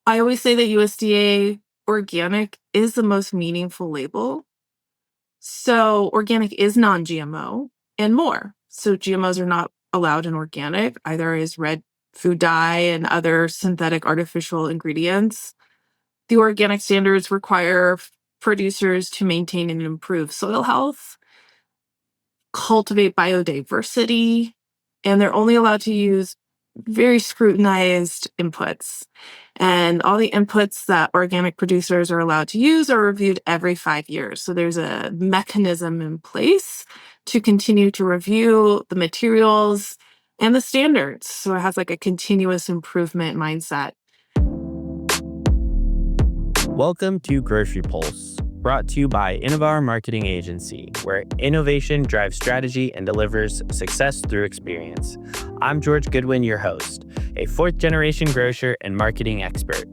I always say that USDA organic is the most meaningful label. So organic is non-GMO and more. So GMOs are not allowed in organic, either as red food dye and other synthetic artificial ingredients. The organic standards require producers to maintain and improve soil health, cultivate biodiversity, and they're only allowed to use very scrutinized inputs. And all the inputs that organic producers are allowed to use are reviewed every 5 years. So there's a mechanism in place to continue to review the materials and the standards. So it has like a continuous improvement mindset. Welcome to Grocery Pulse, brought to you by Innovar Marketing Agency, where innovation drives strategy and delivers success through experience. I'm George Goodwin, your host, a fourth-generation grocer and marketing expert.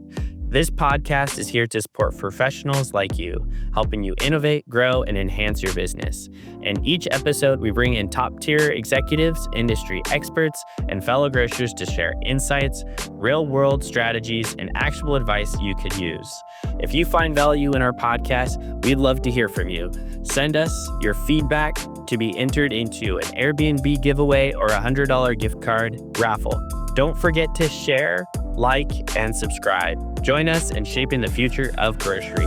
This podcast is here to support professionals like you, helping you innovate, grow, and enhance your business. In each episode, we bring in top-tier executives, industry experts, and fellow grocers to share insights, real-world strategies, and actionable advice you could use. If you find value in our podcast, we'd love to hear from you. Send us your feedback to be entered into an Airbnb giveaway or a $100 gift card raffle. Don't forget to share, like, and subscribe. Join us in shaping the future of grocery.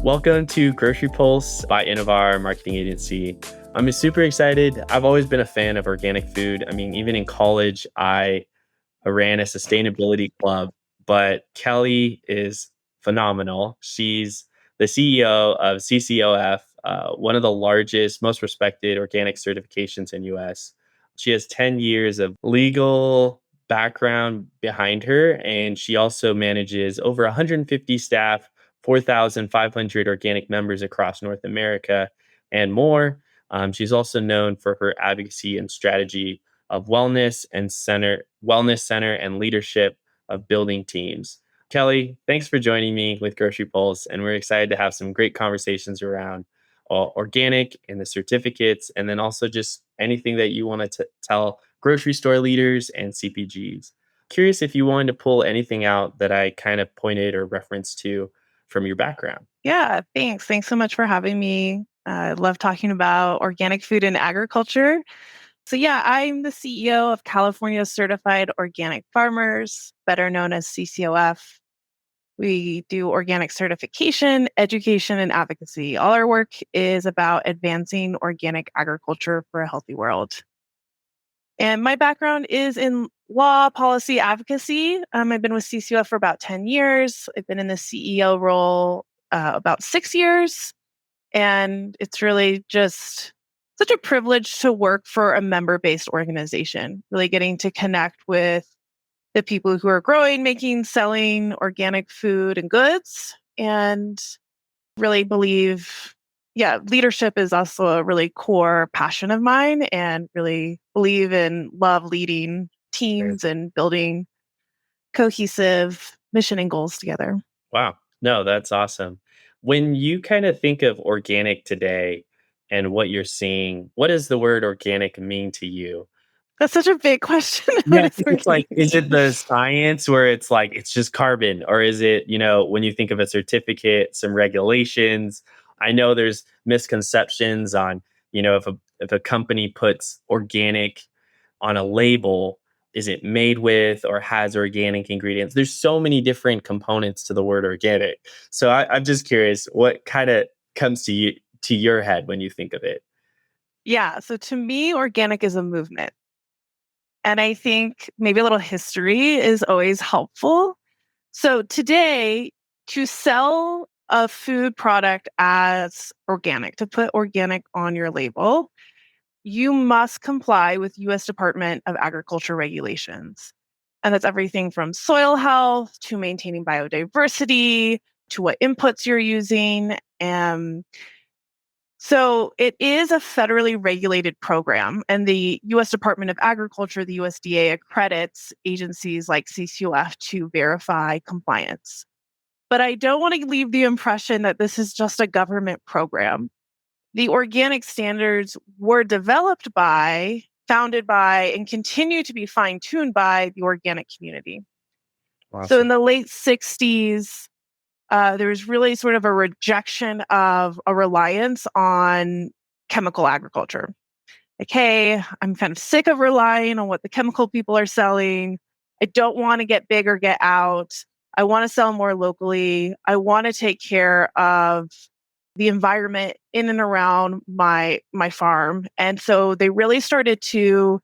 Welcome to Grocery Pulse by Innovar Marketing Agency. I'm super excited. I've always been a fan of organic food. I mean, even in college, I ran a sustainability club, but Kelly is phenomenal. She's the CEO of CCOF, one of the largest, most respected organic certifications in US. She has 10 years of legal background behind her, and she also manages over 150 staff, 4,500 organic members across North America, and more. She's also known for her advocacy and strategy of wellness center and leadership of building teams. Kelly, thanks for joining me with Grocery Pulse, and we're excited to have some great conversations around organic and the certificates, and then also just anything that you want to tell grocery store leaders and CPGs. Curious if you wanted to pull anything out that I kind of pointed or referenced to from your background. Yeah, thanks. Thanks so much for having me. I love talking about organic food and agriculture. So yeah, I'm the CEO of California Certified Organic Farmers, better known as CCOF. We do organic certification, education, and advocacy. All our work is about advancing organic agriculture for a healthy world. And my background is in law, policy, advocacy. I've been with CCOF for about 10 years. I've been in the CEO role about 6 years. And it's really just such a privilege to work for a member-based organization, really getting to connect with the people who are growing, making, selling organic food and goods, and really believe, leadership is also a really core passion of mine, and really believe and love leading teams and building cohesive mission and goals together. Wow. No, that's awesome. When you kind of think of organic today and what you're seeing, what does the word organic mean to you? That's such a big question. Yeah, I think it's like, is it the science where it's like, it's just carbon? Or is it, when you think of a certificate, some regulations? I know there's misconceptions on, if a company puts organic on a label, is it made with or has organic ingredients? There's so many different components to the word organic. So I'm just curious, what kind of comes to your head when you think of it? Yeah. So to me, organic is a movement. And I think maybe a little history is always helpful. So today, to sell a food product as organic, to put organic on your label, you must comply with US Department of Agriculture regulations. And that's everything from soil health to maintaining biodiversity to what inputs you're using. So it is a federally regulated program, and the US Department of Agriculture, the USDA, accredits agencies like CCOF to verify compliance. But I don't want to leave the impression that this is just a government program. The organic standards were developed by, founded by, and continue to be fine-tuned by the organic community. So in Awesome. the late 60s, there was really sort of a rejection of a reliance on chemical agriculture. Like, hey, I'm kind of sick of relying on what the chemical people are selling. I don't want to get big or get out. I want to sell more locally. I want to take care of the environment in and around my farm. And so they really started to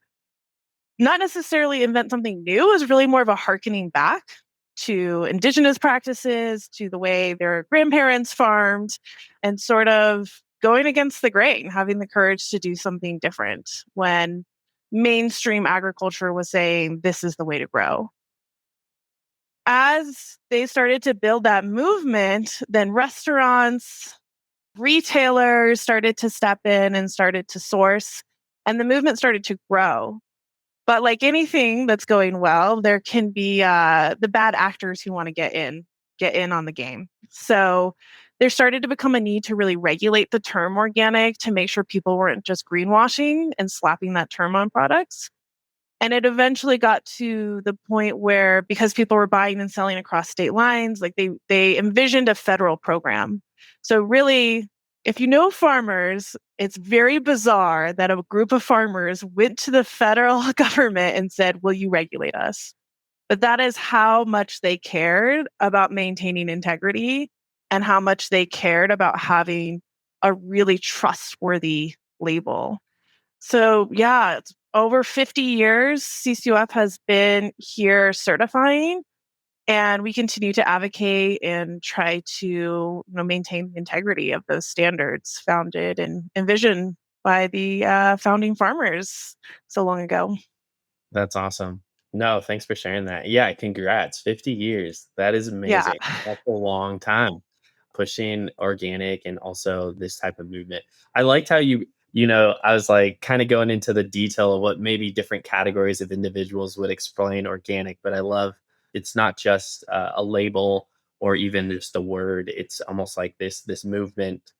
not necessarily invent something new. It was really more of a harkening back to indigenous practices, to the way their grandparents farmed, and sort of going against the grain, having the courage to do something different when mainstream agriculture was saying this is the way to grow. As they started to build that movement, then restaurants, retailers started to step in and started to source, and the movement started to grow. But like anything that's going well, there can be the bad actors who want to get in on the game. So there started to become a need to really regulate the term organic to make sure people weren't just greenwashing and slapping that term on products. And it eventually got to the point where because people were buying and selling across state lines, like they envisioned a federal program. So really, if you know farmers, it's very bizarre that a group of farmers went to the federal government and said, "Will you regulate us?" But that is how much they cared about maintaining integrity and how much they cared about having a really trustworthy label. So, yeah, it's over 50 years CCOF has been here certifying, and we continue to advocate and try to, maintain the integrity of those standards founded and envisioned by the founding farmers so long ago. That's awesome. No, thanks for sharing that. Yeah, congrats. 50 years. That is Yeah. amazing. That's a long time pushing organic and also this type of movement. I liked how I was like kind of going into the detail of what maybe different categories of individuals would explain organic, but I love it's not just a label or even just a word. It's almost like this movement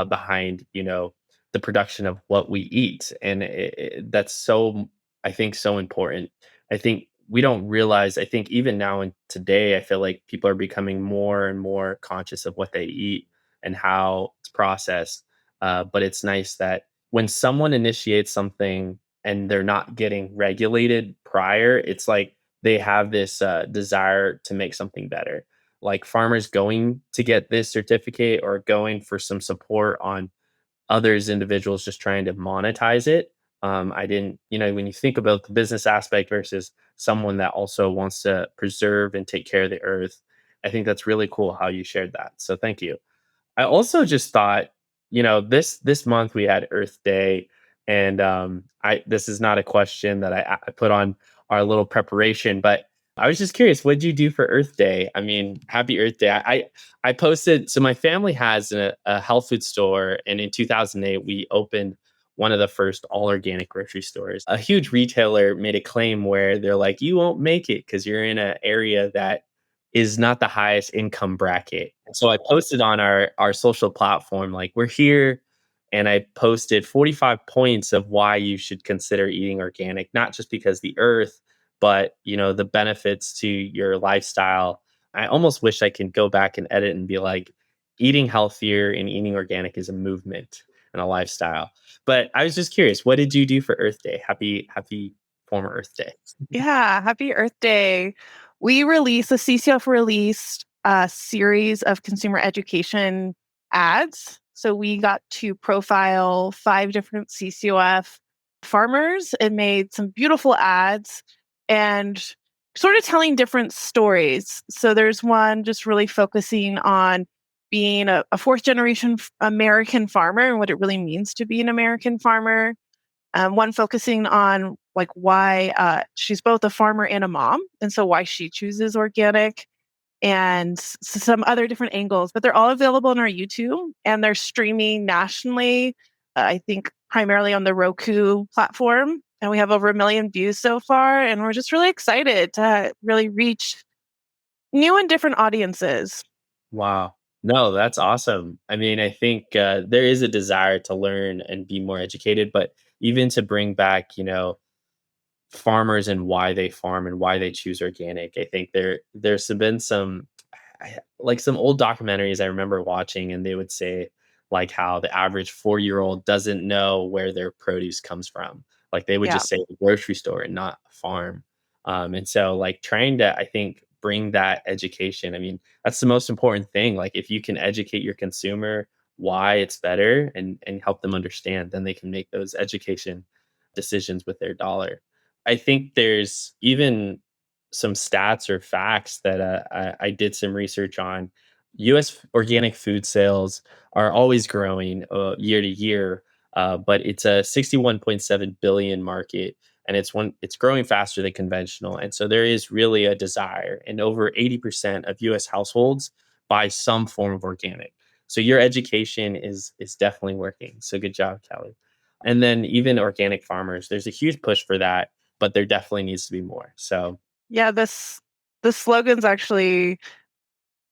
behind, the production of what we eat. And that's so I think so important. I think we don't realize, I think even now and today, I feel like people are becoming more and more conscious of what they eat and how it's processed. But it's nice that when someone initiates something and they're not getting regulated prior, it's like they have this desire to make something better. Like farmers going to get this certificate or going for some support on others individuals just trying to monetize it. I didn't, when you think about the business aspect versus someone that also wants to preserve and take care of the earth, I think that's really cool how you shared that. So thank you. I also just thought, this month we had Earth Day, and I this is not a question that I put on our little preparation, but I was just curious, what did you do for Earth Day? I mean, happy Earth Day. I posted, so my family has a health food store, and in 2008 we opened one of the first all organic grocery stores. A huge retailer made a claim where they're like, you won't make it because you're in an area that is not the highest income bracket. So I posted on our social platform, like, we're here, and I posted 45 points of why you should consider eating organic, not just because the earth, but the benefits to your lifestyle. I almost wish I could go back and edit and be like, eating healthier and eating organic is a movement and a lifestyle. But I was just curious, what did you do for Earth Day? Happy former Earth Day. Yeah, happy Earth Day. The CCF released a series of consumer education ads. So we got to profile 5 different CCOF farmers and made some beautiful ads and sort of telling different stories. So there's one just really focusing on being a fourth generation American farmer and what it really means to be an American farmer. One focusing on like why she's both a farmer and a mom, and so why she chooses organic, and some other different angles. But they're all available on our YouTube, and they're streaming nationally. I think primarily on the Roku platform, and we have over 1 million views so far. And we're just really excited to really reach new and different audiences. Wow. No, that's awesome. I mean, I think there is a desire to learn and be more educated, but even to bring back, farmers and why they farm and why they choose organic. I think there's been some like some old documentaries I remember watching, and they would say like how the average 4-year-old doesn't know where their produce comes from. Like they would Yeah. just say the grocery store and not a farm. And so like trying to, I think, bring that education. I mean, that's the most important thing. Like if you can educate your consumer why it's better and help them understand, then they can make those education decisions with their dollar. I think there's even some stats or facts that I did some research on. U.S. organic food sales are always growing year to year, but it's a 61.7 billion market, and it's growing faster than conventional. And so there is really a desire, and over 80% of U.S. households buy some form of organic. So your education is definitely working. So good job, Kelly. And then even organic farmers, there's a huge push for that, but there definitely needs to be more. So Yeah, the slogan's actually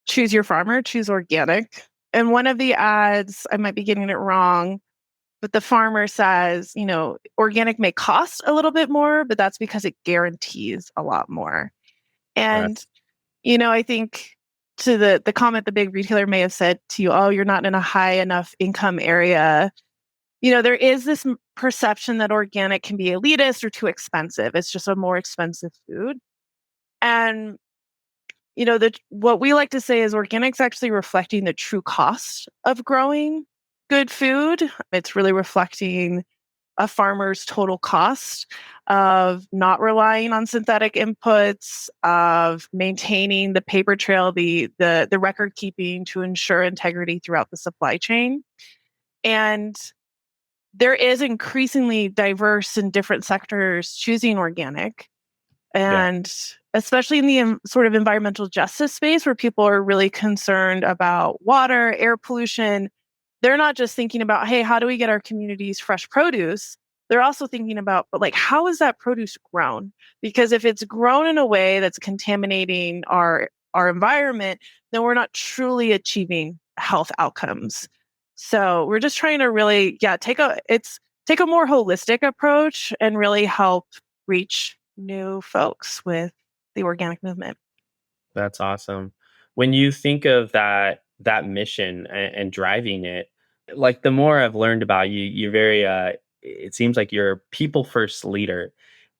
choose your farmer, choose organic. And one of the ads, I might be getting it wrong, but the farmer says, organic may cost a little bit more, but that's because it guarantees a lot more. And, that's I think to the comment the big retailer may have said to you, oh, you're not in a high enough income area. There is this perception that organic can be elitist or too expensive. It's just a more expensive food. And what we like to say is organic's actually reflecting the true cost of growing good food. It's really reflecting a farmer's total cost of not relying on synthetic inputs, of maintaining the paper trail, the record keeping to ensure integrity throughout the supply chain. And there is increasingly diverse and different sectors choosing organic. yeah, And especially in the sort of environmental justice space where people are really concerned about water, air pollution, they're not just thinking about, hey, how do we get our communities fresh produce? They're also thinking about, but like, how is that produce grown? Because if it's grown in a way that's contaminating our environment, then we're not truly achieving health outcomes. So we're just trying to really, take a more holistic approach and really help reach new folks with the organic movement. that's awesome. When you think of that mission and driving it, like the more I've learned about you, you're very it seems like you're a people first leader.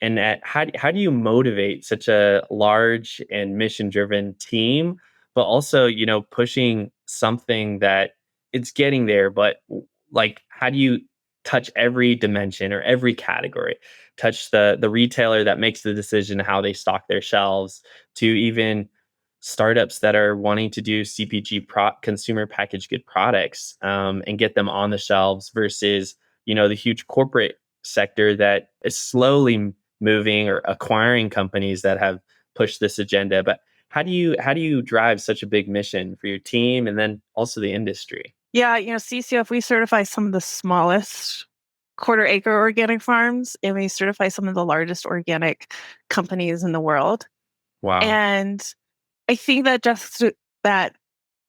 And how do you motivate such a large and mission driven team, but also, pushing something that it's getting there, but like how do you touch every dimension or every category? Touch the retailer that makes the decision how they stock their shelves, to even startups that are wanting to do CPG consumer packaged good products, and get them on the shelves versus the huge corporate sector that is slowly moving or acquiring companies that have pushed this agenda. But how do you drive such a big mission for your team and then also the industry? Yeah, CCOF, we certify some of the smallest quarter acre organic farms, and we certify some of the largest organic companies in the world. Wow. And I think that that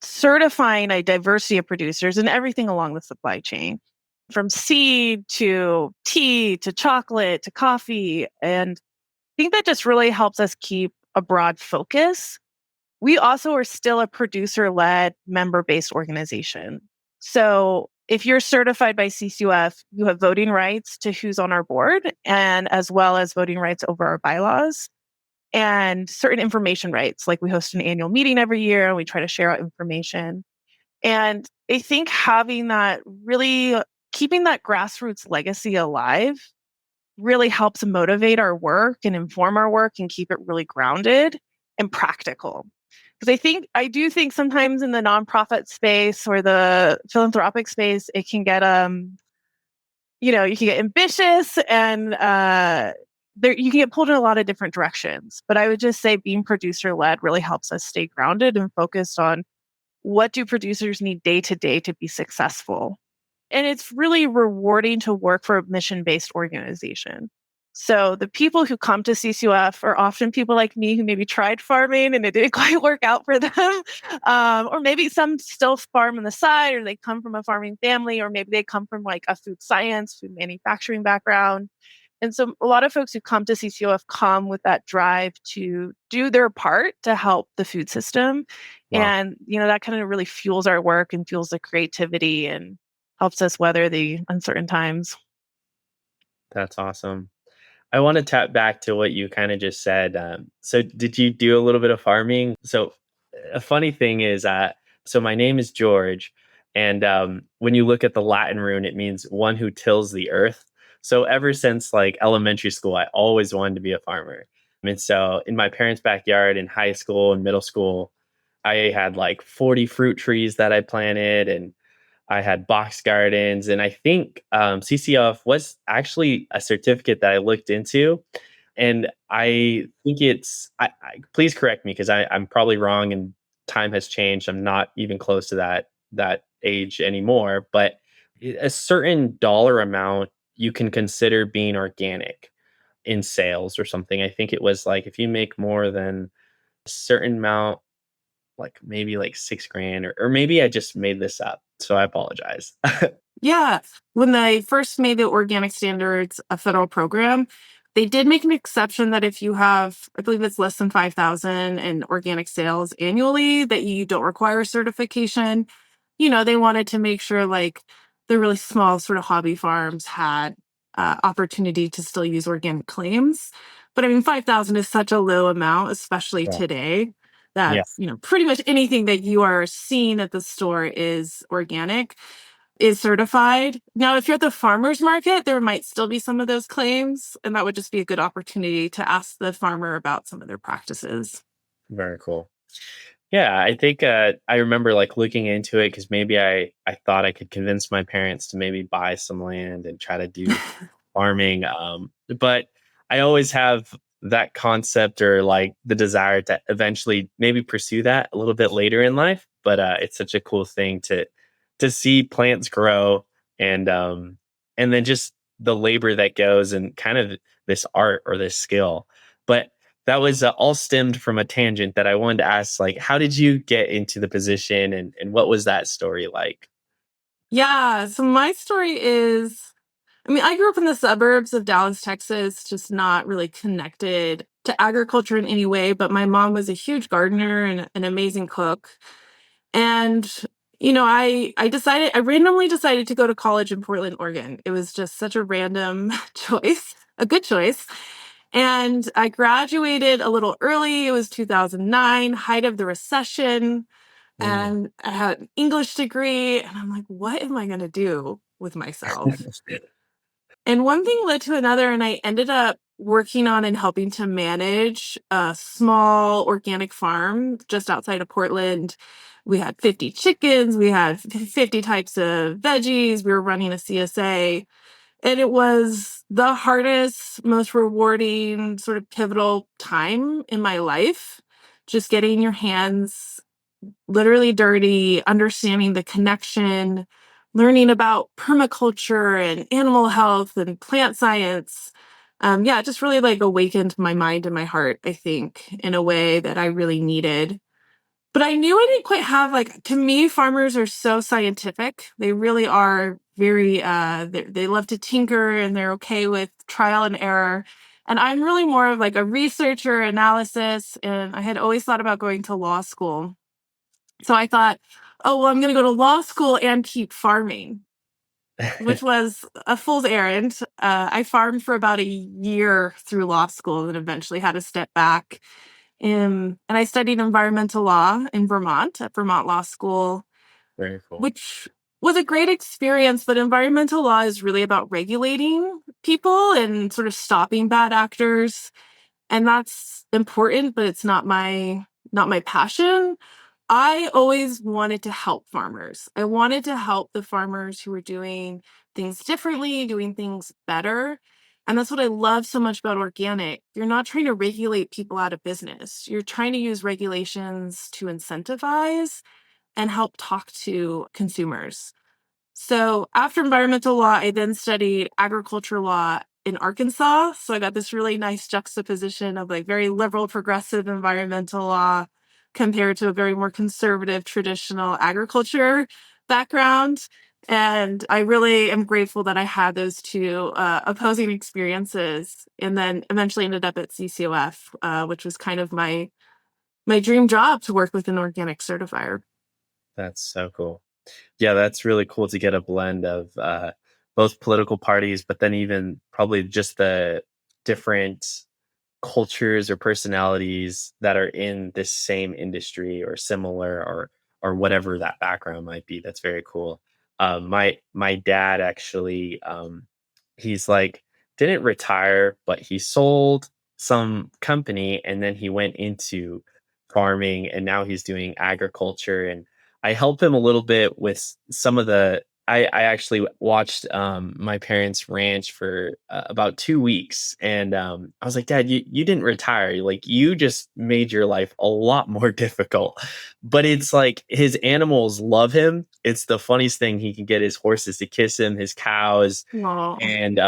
certifying a diversity of producers and everything along the supply chain, from seed to tea to chocolate to coffee, and I think that just really helps us keep a broad focus. We also are still a producer led, member based organization. So if you're certified by CCOF, you have voting rights to who's on our board, and as well as voting rights over our bylaws and certain information rights. Like we host an annual meeting every year and we try to share out information. And I think having that really keeping that grassroots legacy alive really helps motivate our work and inform our work and keep it really grounded and practical. Because I do think sometimes in the nonprofit space or the philanthropic space, it can get you can get ambitious and there you can get pulled in a lot of different directions. But I would just say being producer led really helps us stay grounded and focused on what do producers need day to day to be successful. And it's really rewarding to work for a mission based organization. So the people who come to CCUF are often people like me who maybe tried farming and it didn't quite work out for them. Or maybe some still farm on the side, or they come from a farming family, or maybe they come from like a food science, food manufacturing background. And so a lot of folks who come to CCOF come with that drive to do their part to help the food system. Wow, And, that kind of really fuels our work and fuels the creativity and helps us weather the uncertain times. that's awesome. I want to tap back to what you kind of just said. So, did you do a little bit of farming? So, a funny thing is, so my name is George, and when you look at the Latin rune, it means one who tills the earth. So, ever since like elementary school, I always wanted to be a farmer. And so, in my parents' backyard in high school and middle school, I had like 40 fruit trees that I planted, and I had box gardens, and I think CCOF was actually a certificate that I looked into, and I think please correct me because I'm probably wrong and time has changed. I'm not even close to that age anymore, but a certain dollar amount you can consider being organic in sales or something. I think it was like if you make more than a certain amount, like maybe like 6 grand, or maybe I just made this up. So I apologize. Yeah. When they first made the organic standards a federal program, they did make an exception that if you have, I believe it's less than 5,000 in organic sales annually, that you don't require certification. They wanted to make sure like the really small sort of hobby farms had opportunity to still use organic claims. But I mean, 5,000 is such a low amount, especially Yeah. today, Yeah. that, pretty much anything that you are seeing at the store is organic, is certified. Now, if you're at the farmer's market, there might still be some of those claims, and that would just be a good opportunity to ask the farmer about some of their practices. Very cool. Yeah, I think I remember like looking into it because maybe I thought I could convince my parents to maybe buy some land and try to do farming. But I always have that concept or like the desire to eventually maybe pursue that a little bit later in life. But it's such a cool thing to see plants grow, and then just the labor that goes and kind of this art or this skill. But that was all stemmed from a tangent that I wanted to ask, like, how did you get into the position, and what was that story like? Yeah. So my story is, I mean, I grew up in the suburbs of Dallas, Texas, just not really connected to agriculture in any way. But my mom was a huge gardener and an amazing cook. And, I randomly decided to go to college in Portland, Oregon. It was just such a random choice, a good choice. And I graduated a little early. It was 2009, height of the recession. Mm. And I had an English degree. And I'm like, what am I going to do with myself? And one thing led to another, and I ended up working on and helping to manage a small organic farm just outside of Portland. We had 50 chickens, we had 50 types of veggies, we were running a CSA. And it was the hardest, most rewarding, sort of pivotal time in my life. Just getting your hands literally dirty, understanding the connection, learning about permaculture and animal health and plant science. Yeah, it just really like awakened my mind and my heart, I think, in a way that I really needed. But I knew I didn't quite have like, to me, farmers are so scientific. They really are very, they love to tinker and they're okay with trial and error. And I'm really more of like a researcher, analysis. And I had always thought about going to law school. So I thought, oh, well, I'm going to go to law school and keep farming, which was a fool's errand. I farmed for about a year through law school and eventually had to step back. And I studied environmental law in Vermont at Vermont Law School, Very cool. which was a great experience. But environmental law is really about regulating people and sort of stopping bad actors. And that's important, but it's not my passion. I always wanted to help farmers. I wanted to help the farmers who were doing things differently, doing things better. And that's what I love so much about organic. You're not trying to regulate people out of business. You're trying to use regulations to incentivize and help talk to consumers. So after environmental law, I then studied agriculture law in Arkansas. So I got this really nice juxtaposition of like very liberal, progressive environmental law compared to a very more conservative, traditional agriculture background. And I really am grateful that I had those two opposing experiences, and then eventually ended up at CCOF, which was kind of my dream job, to work with an organic certifier. That's so cool. Yeah, that's really cool to get a blend of both political parties, but then even probably just the different cultures or personalities that are in this same industry or similar, or whatever that background might be. That's very cool. My dad actually, he's like, didn't retire, but he sold some company and then he went into farming, and now he's doing agriculture. And I help him a little bit with some of the. I actually watched my parents' ranch for about 2 weeks, and I was like, "Dad, you didn't retire. Like, you just made your life a lot more difficult." But it's like his animals love him. It's the funniest thing. He can get his horses to kiss him, his cows, Wow. and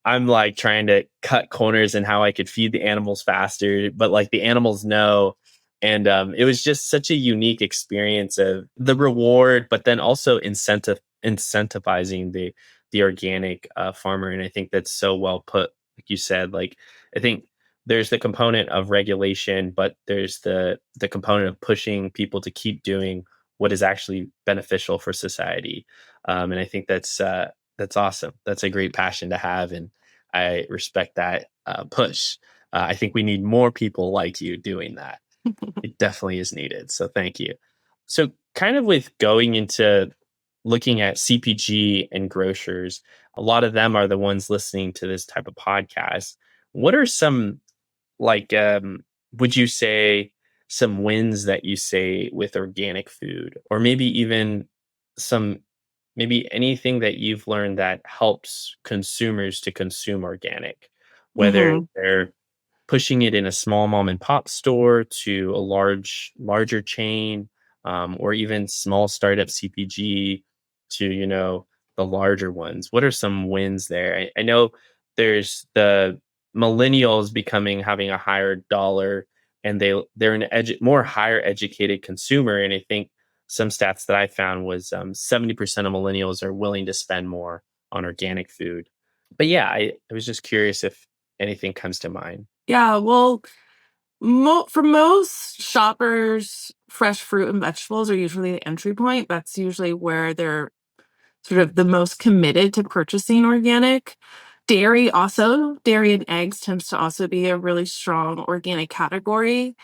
I'm like trying to cut corners and how I could feed the animals faster, but like the animals know. And it was just such a unique experience of the reward, but then also incentivizing the organic farmer. And I think that's so well put, like you said. Like, I think there's the component of regulation, but there's the component of pushing people to keep doing what is actually beneficial for society. And I think that's awesome. That's a great passion to have, and I respect that push. I think we need more people like you doing that. It definitely is needed. So thank you. So, kind of with going into looking at CPG and grocers, a lot of them are the ones listening to this type of podcast. What are some, like, would you say, some wins that you say with organic food, or maybe even some, maybe anything that you've learned that helps consumers to consume organic, whether Hmm. they're pushing it in a small mom and pop store to a larger chain, or even small startup CPG to, the larger ones. What are some wins there? I know there's the millennials having a higher dollar, and they're an more higher educated consumer. And I think some stats that I found was 70% of millennials are willing to spend more on organic food. But yeah, I was just curious if anything comes to mind. Yeah, well, for most shoppers, fresh fruit and vegetables are usually the entry point. That's usually where they're sort of the most committed to purchasing organic. Dairy and eggs tends to also be a really strong organic category.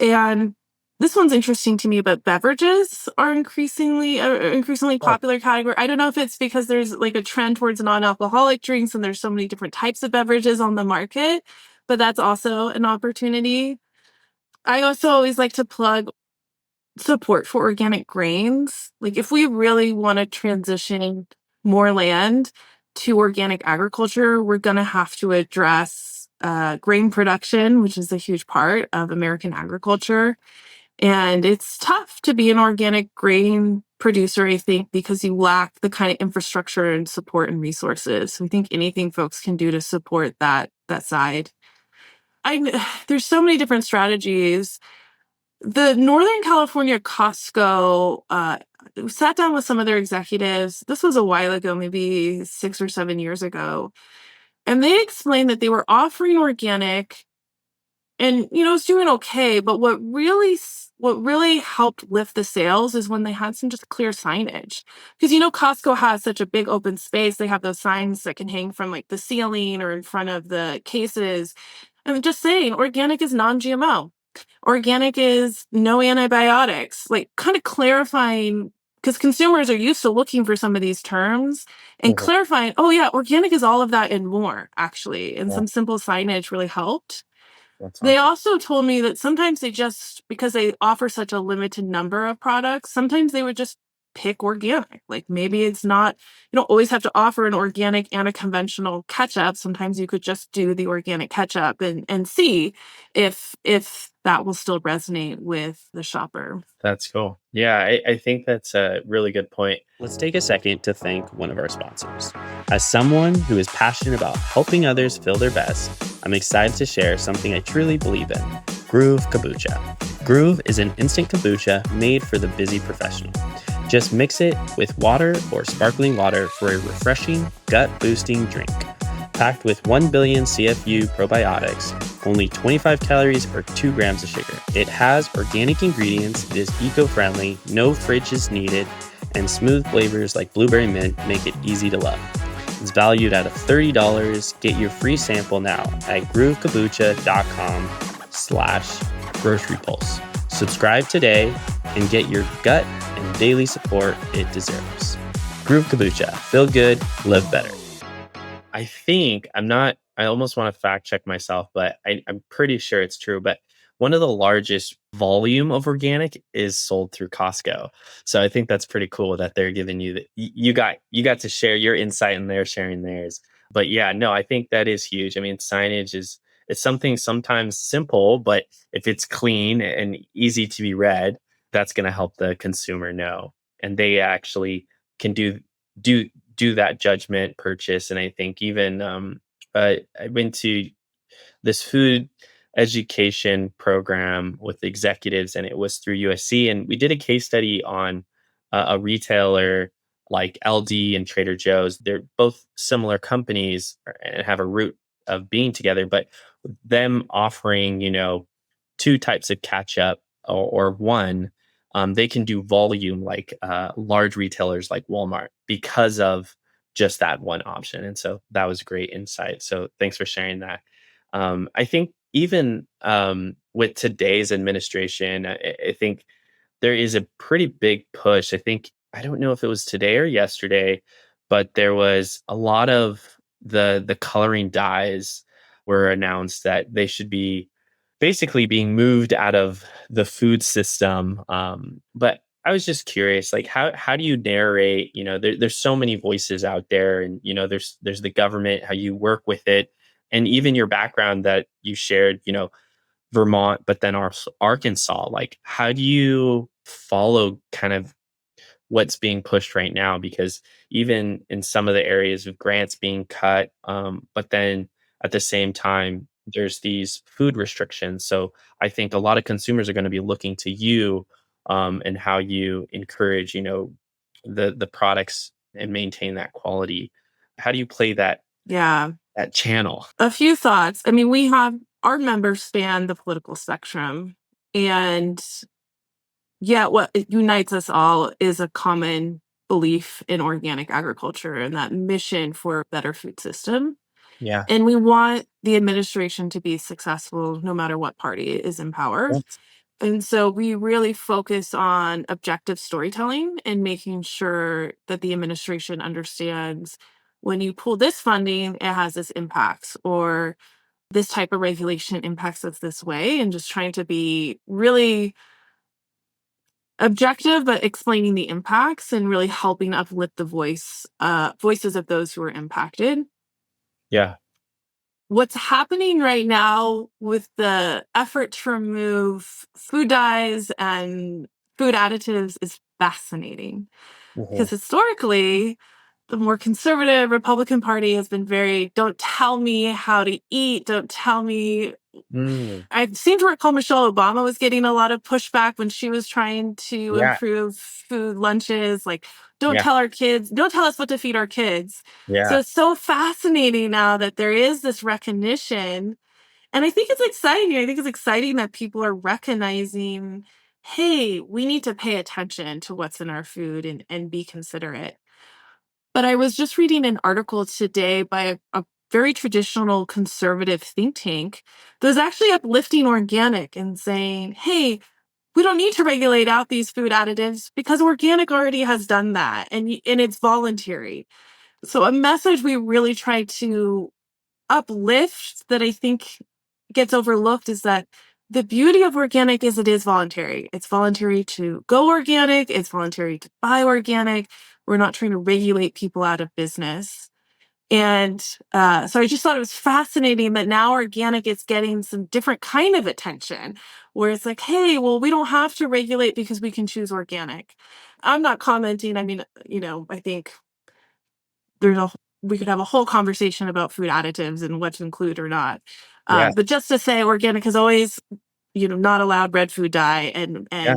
And this one's interesting to me, but beverages are increasingly Oh, popular category. I don't know if it's because there's like a trend towards non-alcoholic drinks and there's so many different types of beverages on the market, but that's also an opportunity. I also always like to plug support for organic grains. Like, if we really want to transition more land to organic agriculture, we're going to have to address grain production, which is a huge part of American agriculture. And it's tough to be an organic grain producer, I think, because you lack the kind of infrastructure and support and resources. So I think anything folks can do to support that side. There's so many different strategies. The Northern California Costco sat down with some of their executives. This was a while ago, maybe 6 or 7 years ago. And they explained that they were offering organic, and it's doing okay, but what really helped lift the sales is when they had some just clear signage. Because Costco has such a big open space. They have those signs that can hang from like the ceiling or in front of the cases. And just saying organic is non-GMO. Organic is no antibiotics, like kind of clarifying, because consumers are used to looking for some of these terms, and mhm. clarifying, oh yeah, organic is all of that and more, actually. And Yeah, some simple signage really helped. that's They awesome. also told me that sometimes because they offer such a limited number of products, sometimes they would just pick organic. Like, maybe it's not, you don't always have to offer an organic and a conventional ketchup. Sometimes you could just do the organic ketchup and see if that will still resonate with the shopper. That's cool. Yeah, I think that's a really good point. Let's take a second to thank one of our sponsors. As someone who is passionate about helping others feel their best, I'm excited to share something I truly believe in: Groove Kombucha. Groove is an instant kombucha made for the busy professional. Just mix it with water or sparkling water for a refreshing, gut-boosting drink. Packed with 1 billion CFU probiotics, only 25 calories or 2 grams of sugar. It has organic ingredients, it is eco-friendly, no fridge is needed, and smooth flavors like blueberry mint make it easy to love. It's valued at $30. Get your free sample now at groovekombucha.com/grocerypulse. Subscribe today and get your gut and daily support it deserves. Groove Kombucha. Feel good, live better. I almost want to fact check myself, but I'm pretty sure it's true. But one of the largest volume of organic is sold through Costco. So I think that's pretty cool that they're giving you that. You got to share your insight and they're sharing theirs. But yeah, no, I think that is huge. I mean, signage it's something sometimes simple, but if it's clean and easy to be read, that's going to help the consumer know, and they actually can do do that judgment purchase. And I think even I went to this food education program with executives, and it was through USC. And we did a case study on a retailer like LD and Trader Joe's. They're both similar companies and have a root of being together, but them offering, two types of ketchup or one, they can do volume like large retailers like Walmart because of just that one option. And so that was great insight. So thanks for sharing that. I think even with today's administration, I think there is a pretty big push. I don't know if it was today or yesterday, but there was a lot of the coloring dyes were announced that they should be basically being moved out of the food system. But I was just curious, like how do you narrate? There's so many voices out there, and there's the government, how you work with it, and even your background that you shared. Vermont, but then also Arkansas. Like, how do you follow kind of what's being pushed right now? Because even in some of the areas of grants being cut, but then at the same time, there's these food restrictions. So I think a lot of consumers are going to be looking to you, and how you encourage, the products and maintain that quality. How do you play Yeah. that channel? A few thoughts. I mean, our members span the political spectrum. And yeah, what unites us all is a common belief in organic agriculture and that mission for a better food system. Yeah. And we want the administration to be successful no matter what party is in power. Yes. And so we really focus on objective storytelling and making sure that the administration understands when you pull this funding, it has this impact, or this type of regulation impacts us this way, and just trying to be really objective, but explaining the impacts and really helping uplift the voices of those who are impacted. Yeah. What's happening right now with the effort to remove food dyes and food additives is fascinating, Mhm. because historically, the more conservative Republican Party has been very, don't tell me how to eat, don't tell me. Mm. I seem to recall Michelle Obama was getting a lot of pushback when she was trying to Yeah. improve food lunches. Like, don't Yeah. tell our kids, don't tell us what to feed our kids. So Yeah. it's so fascinating now that there is this recognition. And I think it's exciting. I think it's exciting that people are recognizing, hey, we need to pay attention to what's in our food and be considerate. But I was just reading an article today by a very traditional conservative think tank that was actually uplifting organic and saying, hey, we don't need to regulate out these food additives because organic already has done that, and it's voluntary. So a message we really try to uplift that I think gets overlooked is that the beauty of organic is it is voluntary. It's voluntary to go organic. It's voluntary to buy organic. We're not trying to regulate people out of business. And so I just thought it was fascinating that now organic is getting some different kind of attention, where it's like, hey, well, we don't have to regulate because we can choose organic. I'm not commenting. I mean, I think there's a we could have a whole conversation about food additives and what to include or not. Yeah. But just to say, organic has always, not allowed red food dye, and Yeah.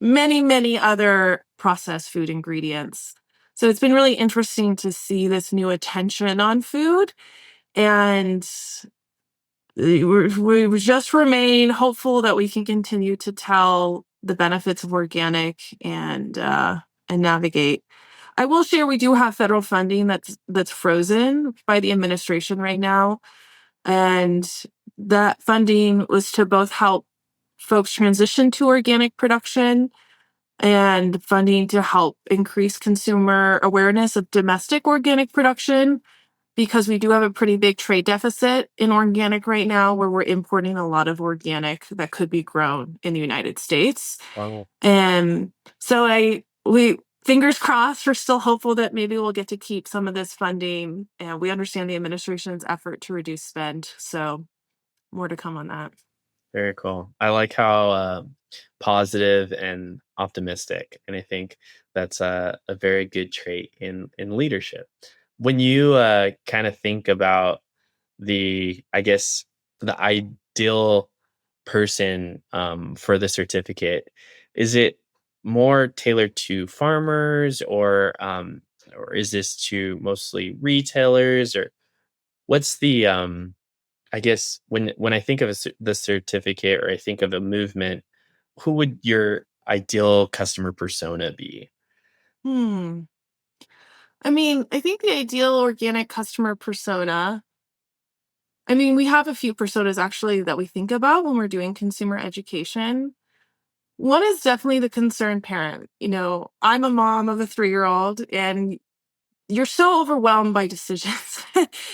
many, many other processed food ingredients. So it's been really interesting to see this new attention on food. And we just remain hopeful that we can continue to tell the benefits of organic and navigate. I will share we do have federal funding that's frozen by the administration right now, and that funding was to both help folks transition to organic production and funding to help increase consumer awareness of domestic organic production, because we do have a pretty big trade deficit in organic right now, where we're importing a lot of organic that could be grown in the United States. Wow. And so we fingers crossed, we're still hopeful that maybe we'll get to keep some of this funding. And we understand the administration's effort to reduce spend. So more to come on that. Very cool. I like how positive and optimistic, and I think that's a very good trait in leadership. When you kind of think about I guess, the ideal person for the certificate, is it more tailored to farmers, or is this to mostly retailers, or what's the I guess when I think of the certificate, or I think of a movement, who would your ideal customer persona be? Hmm. I mean, I think the ideal organic customer persona, I mean, we have a few personas actually that we think about when we're doing consumer education. One is definitely the concerned parent. I'm a mom of a 3-year-old, and you're so overwhelmed by decisions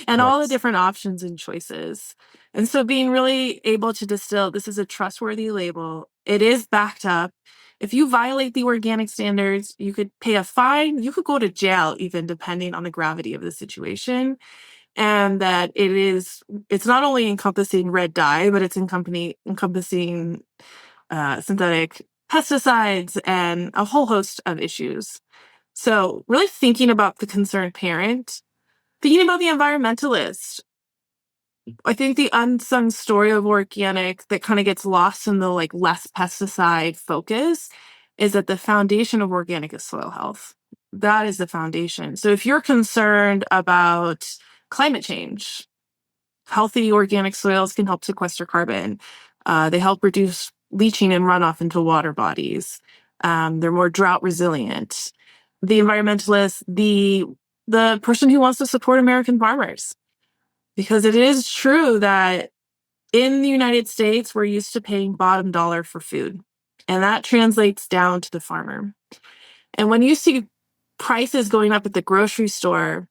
and all the Yes. different options and choices. And so being really able to distill, this is a trustworthy label. It is backed up. If you violate the organic standards, you could pay a fine. You could go to jail, even depending on the gravity of the situation. And that it's not only encompassing red dye, but it's encompassing synthetic pesticides and a whole host of issues. So really thinking about the concerned parent, thinking about the environmentalist. I think the unsung story of organic that kind of gets lost in the less pesticide focus is that the foundation of organic is soil health. That is the foundation. So if you're concerned about climate change, healthy organic soils can help sequester carbon. They help reduce leaching and runoff into water bodies. They're more drought resilient. The environmentalist, the person who wants to support American farmers, because it is true that in the United States, we're used to paying bottom dollar for food, and that translates down to the farmer. And when you see prices going up at the grocery store,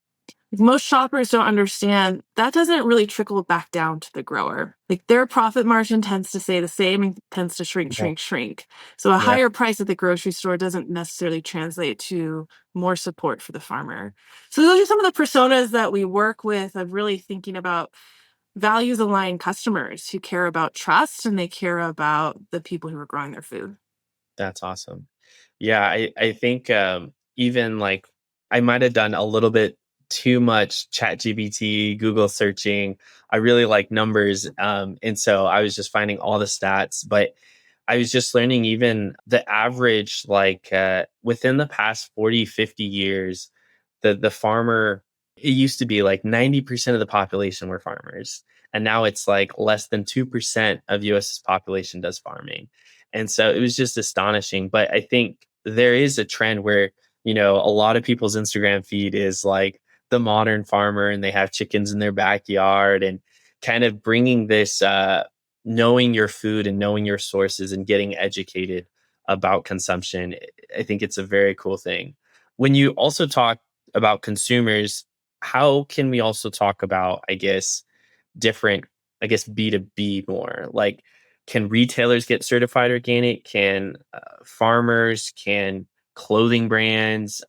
most shoppers don't understand that doesn't really trickle back down to the grower. Their profit margin tends to stay the same and tends to shrink, Yeah. shrink, shrink. So a Yeah. higher price at the grocery store doesn't necessarily translate to more support for the farmer. So those are some of the personas that we work with, of really thinking about values aligned customers who care about trust and they care about the people who are growing their food. That's awesome. Yeah, I think even like I might have done a little bit too much chat GPT, Google searching. I really like numbers. And so I was just finding all the stats, but I was just learning even the average, within the past 40, 50 years, the farmer, it used to be like 90% of the population were farmers. And now it's like less than 2% of US population does farming. And so it was just astonishing. But I think there is a trend where, a lot of people's Instagram feed is like the modern farmer, and they have chickens in their backyard, and kind of bringing this knowing your food and knowing your sources and getting educated about consumption. I think it's a very cool thing. When you also talk about consumers, how can we also talk about, I guess, different, B2B more? Like, can retailers get certified organic? Can farmers? Can clothing brands?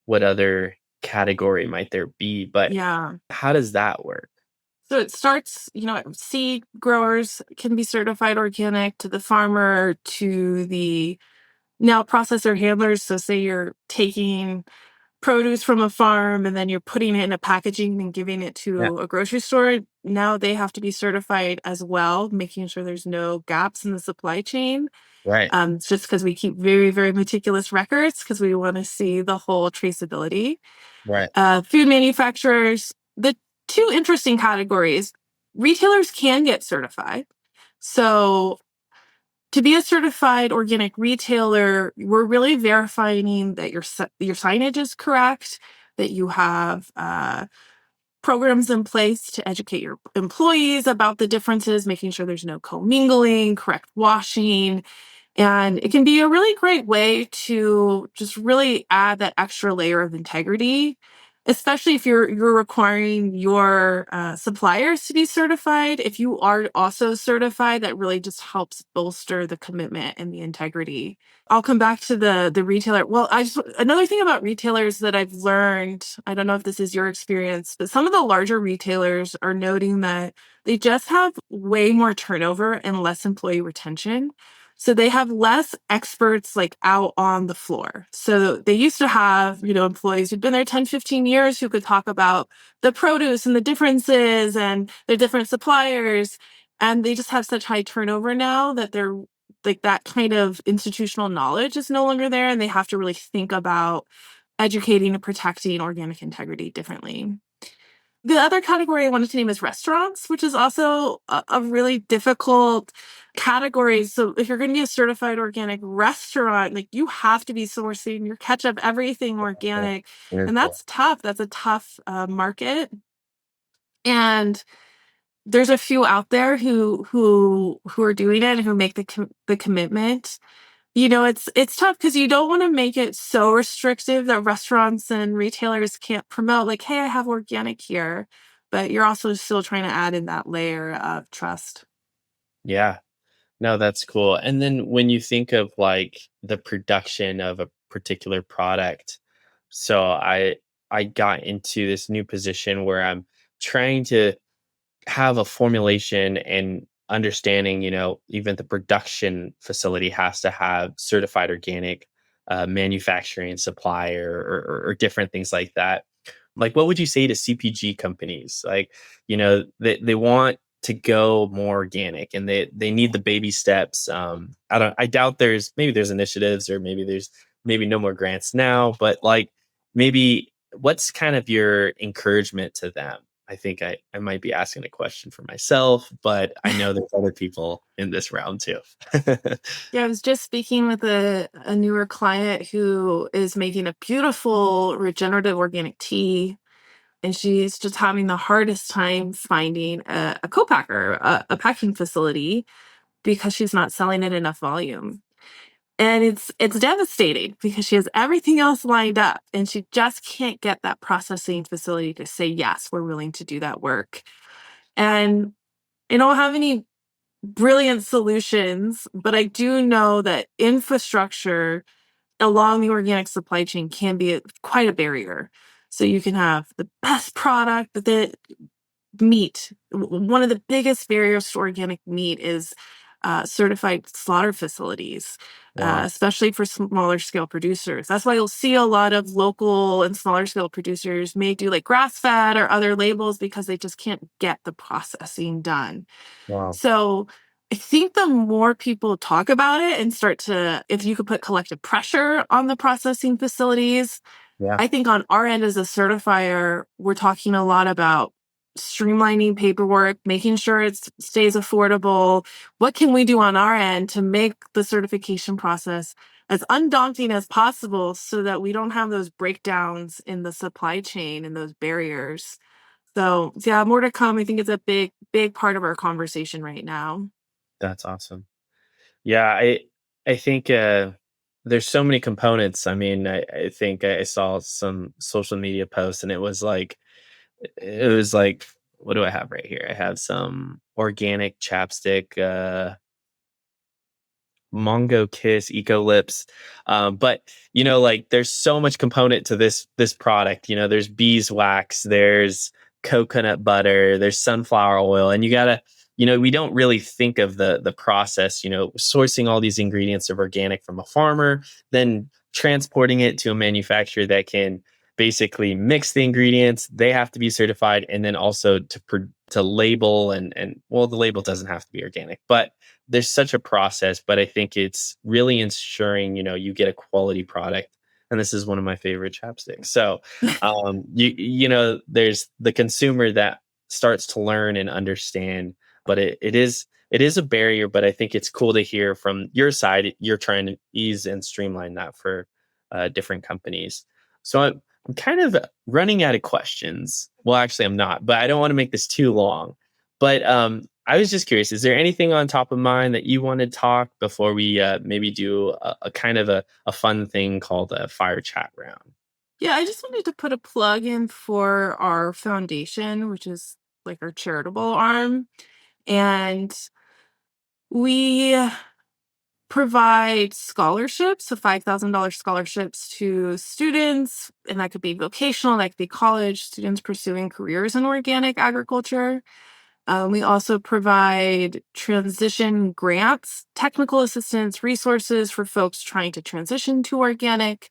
What other category might there be? But Yeah. how does that work? So it starts, seed growers can be certified organic, to the farmer, to the now processor handlers. So say you're taking produce from a farm and then you're putting it in a packaging and giving it Yeah. to a grocery store. Now they have to be certified as well, making sure there's no gaps in the supply chain. Right. It's just because we keep very, very meticulous records because we want to see the whole traceability. Right. Food manufacturers, the two interesting categories, retailers can get certified. So to be a certified organic retailer, we're really verifying that your signage is correct, that you have programs in place to educate your employees about the differences, making sure there's no commingling, correct washing. And it can be a really great way to just really add that extra layer of integrity, especially if you're requiring your suppliers to be certified. If you are also certified, that really just helps bolster the commitment and the integrity. I'll come back to the retailer. Well, another thing about retailers that I've learned, I don't know if this is your experience, but some of the larger retailers are noting that they just have way more turnover and less employee retention. So they have less experts like out on the floor. So they used to have, employees who'd been there 10, 15 years who could talk about the produce and the differences and their different suppliers. And they just have such high turnover now that they're like that kind of institutional knowledge is no longer there. And they have to really think about educating and protecting organic integrity differently. The other category I wanted to name is restaurants, which is also a really difficult category. So if you're going to be a certified organic restaurant, like you have to be sourcing your ketchup, everything Yeah. organic. Very And cool. that's tough. That's a tough market. And there's a few out there who are doing it and who make the commitment. It's tough because you don't want to make it so restrictive that restaurants and retailers can't promote, like, hey, I have organic here, but you're also still trying to add in that layer of trust. Yeah. No, that's cool. And then when you think of like the production of a particular product, so I got into this new position where I'm trying to have a formulation and understanding, even the production facility has to have certified organic manufacturing supply or different things like that. Like, what would you say to CPG companies? Like, they want to go more organic and they need the baby steps. I doubt there's initiatives or maybe no more grants now, but like maybe what's kind of your encouragement to them? I think I might be asking a question for myself, but I know there's other people in this round too. Yeah, I was just speaking with a newer client who is making a beautiful regenerative organic tea. And she's just having the hardest time finding a co-packer, a packing facility, because she's not selling it enough volume. And it's devastating because she has everything else lined up and she just can't get that processing facility to say, yes, we're willing to do that work. And I don't have any brilliant solutions, but I do know that infrastructure along the organic supply chain can be quite a barrier. So you can have the best product, but the meat. One of the biggest barriers to organic meat is certified slaughter facilities, Wow. especially for smaller scale producers. That's why you'll see a lot of local and smaller scale producers may do like grass fed or other labels because they just can't get the processing done. Wow. So I think the more people talk about it and if you could put collective pressure on the processing facilities, Yeah. I think on our end as a certifier, we're talking a lot about streamlining paperwork, making sure it stays affordable. What can we do on our end to make the certification process as undaunting as possible so that we don't have those breakdowns in the supply chain and those barriers? So, yeah, more to come. I think it's a big, big part of our conversation right now. That's awesome. Yeah, I think there's so many components. I mean, I think I saw some social media posts and it was like what do I have right here? I have some organic chapstick, Mongo Kiss, Eco Lips. But like there's so much component to this product. There's beeswax, there's coconut butter, there's sunflower oil, and you gotta, we don't really think of the process, sourcing all these ingredients of organic from a farmer, then transporting it to a manufacturer that can basically mix the ingredients. They have to be certified, and then also to label and well, the label doesn't have to be organic, but there's such a process. But I think it's really ensuring you get a quality product. And this is one of my favorite chapsticks. So there's the consumer that starts to learn and understand, but it is a barrier. But I think it's cool to hear from your side. You're trying to ease and streamline that for different companies. So I'm kind of running out of questions. Well, actually, I'm not, but I don't want to make this too long. But I was just curious, is there anything on top of mind that you want to talk before we maybe do a kind of a fun thing called a fire chat round? Yeah, I just wanted to put a plug in for our foundation, which is like our charitable arm. And we provide scholarships, so $5,000 scholarships to students, and that could be vocational, that could be college students pursuing careers in organic agriculture. We also provide transition grants, technical assistance, resources for folks trying to transition to organic,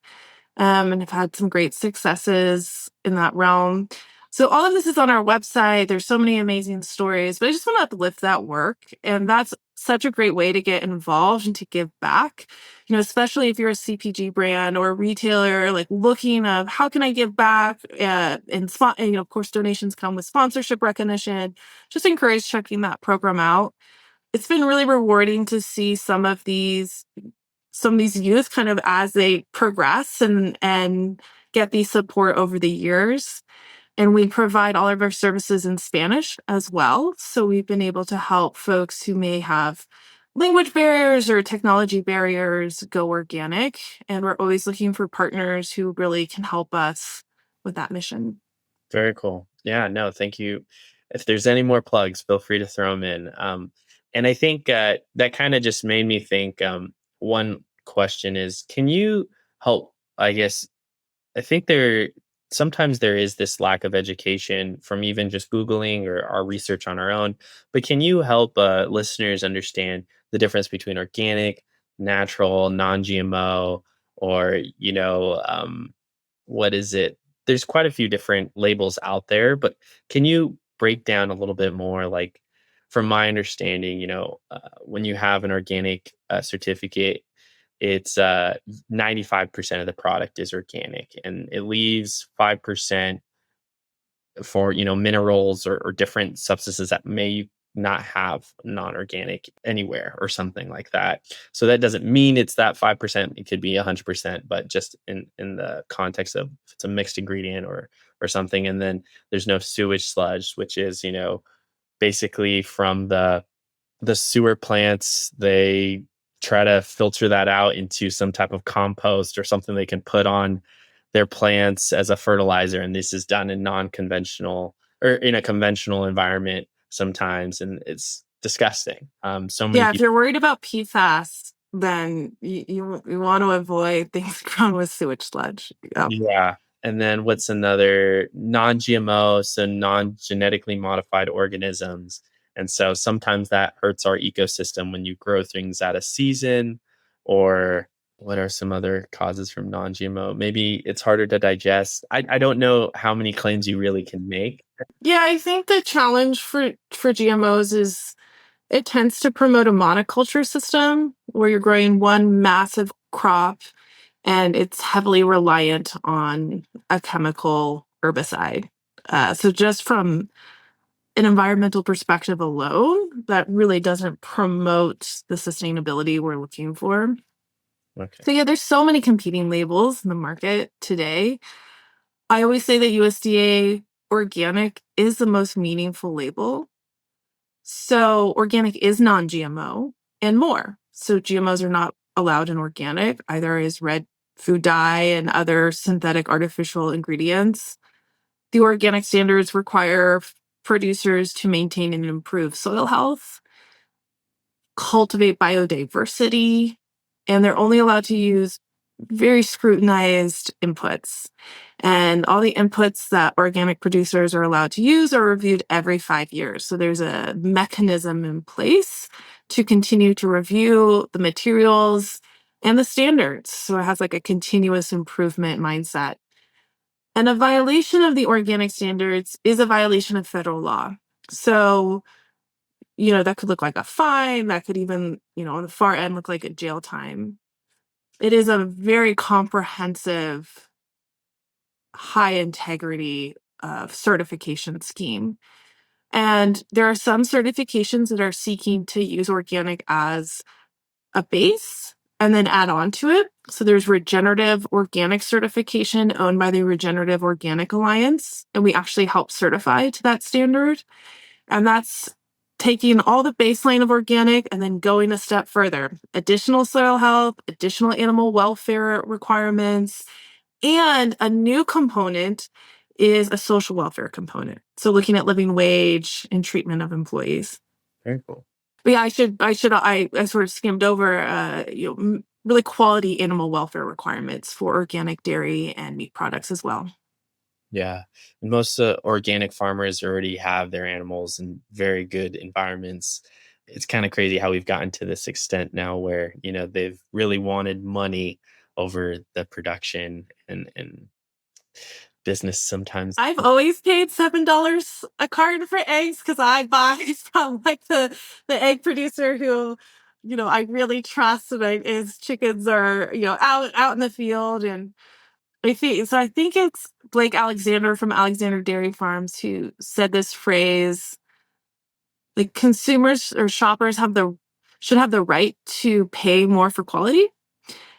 and have had some great successes in that realm. So all of this is on our website. There's so many amazing stories, but I just want to uplift that work. And that's such a great way to get involved and to give back, especially if you're a CPG brand or a retailer, like looking of how can I give back? And of course, donations come with sponsorship recognition. Just encourage checking that program out. It's been really rewarding to see some of these youth kind of as they progress and get the support over the years. And we provide all of our services in Spanish as well. So we've been able to help folks who may have language barriers or technology barriers go organic. And we're always looking for partners who really can help us with that mission. Very cool. Yeah, no, thank you. If there's any more plugs, feel free to throw them in. And I think that kind of just made me think. One question is, can you help? I guess I think sometimes there is this lack of education from even just Googling or our research on our own. But can you help listeners understand the difference between organic, natural, non-GMO, or what is it? There's quite a few different labels out there, but can you break down a little bit more? Like, from my understanding, when you have an organic certificate, it's 95% of the product is organic, and it leaves 5% for minerals or different substances that may not have non-organic anywhere or something like that. So that doesn't mean it's that 5%. It could be 100%, but just in the context of if it's a mixed ingredient or something. And then there's no sewage sludge, which is basically from the sewer plants. They try to filter that out into some type of compost or something they can put on their plants as a fertilizer. And this is done in non-conventional or in a conventional environment sometimes. And it's disgusting. So many Yeah, if people. you're worried about PFAS, then you want to avoid things grown with sewage sludge. Yep. Yeah. And then what's another non-GMO, so non-genetically modified organisms. And so sometimes that hurts our ecosystem when you grow things out of season, or what are some other causes from non-GMO? Maybe it's harder to digest. I don't know how many claims you really can make. Yeah, I think the challenge for GMOs is it tends to promote a monoculture system where you're growing one massive crop and it's heavily reliant on a chemical herbicide. So just from an environmental perspective alone, that really doesn't promote the sustainability we're looking for. Okay. So yeah, there's so many competing labels in the market today. I always say that USDA organic is the most meaningful label. So organic is non-GMO and more. So GMOs are not allowed in organic, either as red food dye and other synthetic artificial ingredients. The organic standards require producers to maintain and improve soil health, cultivate biodiversity, and they're only allowed to use very scrutinized inputs. And all the inputs that organic producers are allowed to use are reviewed every 5 years. So there's a mechanism in place to continue to review the materials and the standards. So it has like a continuous improvement mindset. And a violation of the organic standards is a violation of federal law. So, that could look like a fine. That could even, on the far end, look like a jail time. It is a very comprehensive, high integrity certification scheme. And there are some certifications that are seeking to use organic as a base and then add on to it. So there's regenerative organic certification owned by the Regenerative Organic Alliance. And we actually help certify to that standard. And that's taking all the baseline of organic and then going a step further. Additional soil health, additional animal welfare requirements, and a new component is a social welfare component. So looking at living wage and treatment of employees. Very cool. But yeah, I sort of skimmed over, really quality animal welfare requirements for organic dairy and meat products as well. Yeah. And most organic farmers already have their animals in very good environments. It's kind of crazy how we've gotten to this extent now where, they've really wanted money over the production and business sometimes. I've always paid $7 a carton for eggs because I buy from like the egg producer who, I really trust, and his chickens are, out in the field. And I think it's Blake Alexander from Alexander Dairy Farms who said this phrase, like consumers or shoppers should have the right to pay more for quality.